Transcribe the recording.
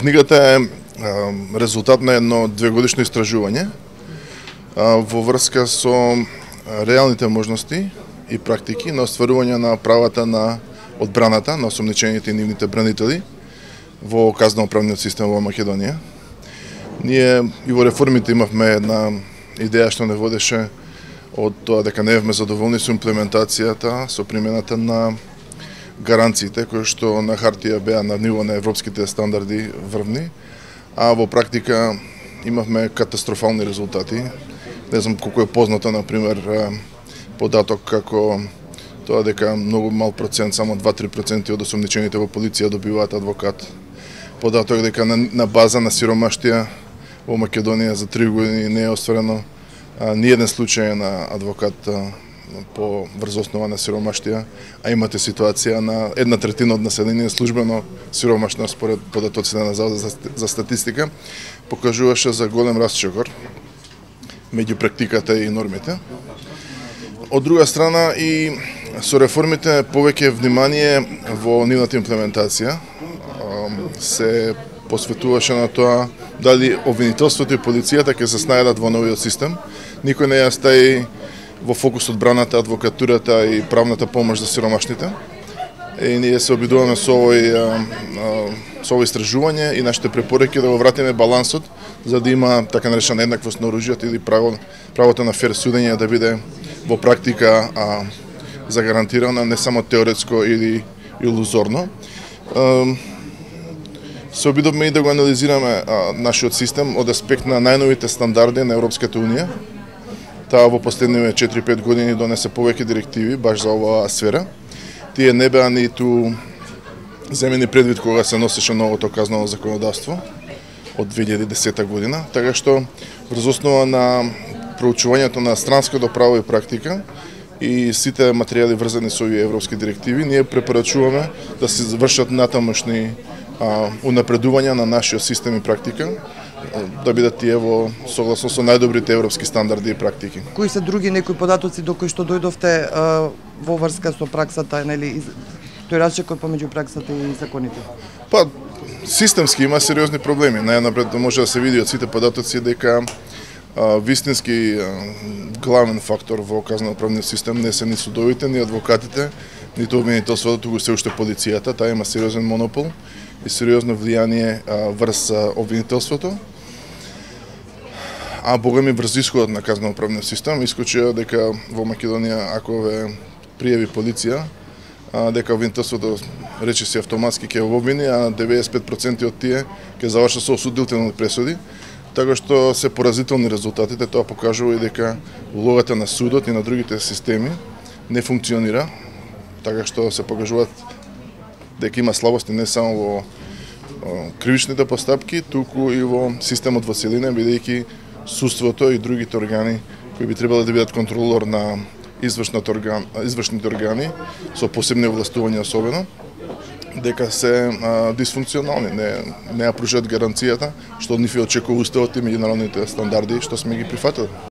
Книгата е резултат на едно двегодишно истражување во врска со реалните можности и практики на остварување на правата на одбраната, на осомничените и нивните бранители во казно-правниот систем во Македонија. Ние и во реформите имавме една идеја што не водеше од тоа дека не бевме задоволни со имплементацијата, со примената на гаранциите кои што на хартија беа на ниво на европските стандарди врвни, а во практика имавме катастрофални резултати. Не знам колку е познато, например, податок како тоа дека многу мал процент, само 2-3% од осомничените во полиција добиваат адвокат. Податок дека на база на сиромаштија во Македонија за 3 години не е остварено ниеден случај на адвокат по врз основа на сиромаштија, а имате ситуација на 1/3 од население службено сиромашно според податоците на Заводот за статистика, покажуваше за голем расчекор меѓу практиката и нормите. Од друга страна и со реформите повеќе внимание во нивната имплементација се посветуваше на тоа дали обвинителството и полицијата ќе се снајдат во новиот систем. Никој не ја стави во фокус одбраната, адвокатурата и правната помош за сиромашните. И ние се обидуваме со ово истражување и нашите препораки да го вратиме балансот за да има така наречена еднаквост на оружјето или правото на фер судење да биде во практика загарантирана, не само теоретско или илузорно. Се обидовме и да го анализираме нашиот систем од аспект на најновите стандарди на Европската Унија. Таа во последниве 4-5 години донесе повеќе директиви баш за оваа сфера. Тие не беа ниту земени предвид кога се носеше новото казново законодавство од 2010 година, така што врз основа на проучувањето на странското право и практика и сите материјали врзани со овие европски директиви, ние препорачуваме да се завршат натамошни унапредувања на нашиот систем и практика, да бидат тие во согласно со најдобрите европски стандарди и практики. Кои се други некои податоци до кои што дојдовте во врска со праксата, нели, тој расчекор помеѓу праксата и законите? Па, системски има сериозни проблеми. Најнапред може да се види од сите податоци дека вистински главен фактор во казно-правниот систем не се ни судовите, ни адвокатите, ниту обвинителството, туку се уште полицијата. Таа има сериозен монопол и сериозно влијание врз обвинителството. А богами врз исходот на казно-правниот систем искочија дека во Македонија ако ве пријави полиција, дека обвинителството речиси автоматски ќе го обвини, а 95% од тие ќе завршат со осудителни пресуди. Така што се поразителни резултатите, тоа покажува и дека улогата на судот и на другите системи не функционира, така што се покажуваат дека има слабости не само во кривичните постапки, туку и во системот во целина, бидејќи судството и другите органи кои би требало да бидат контролор на извршните органи со посебни властувања особено, дека се дисфункционални, не ја пружат гаранцијата што од нив ја очекува уставот и меѓународните стандарди што сме ги прифатили.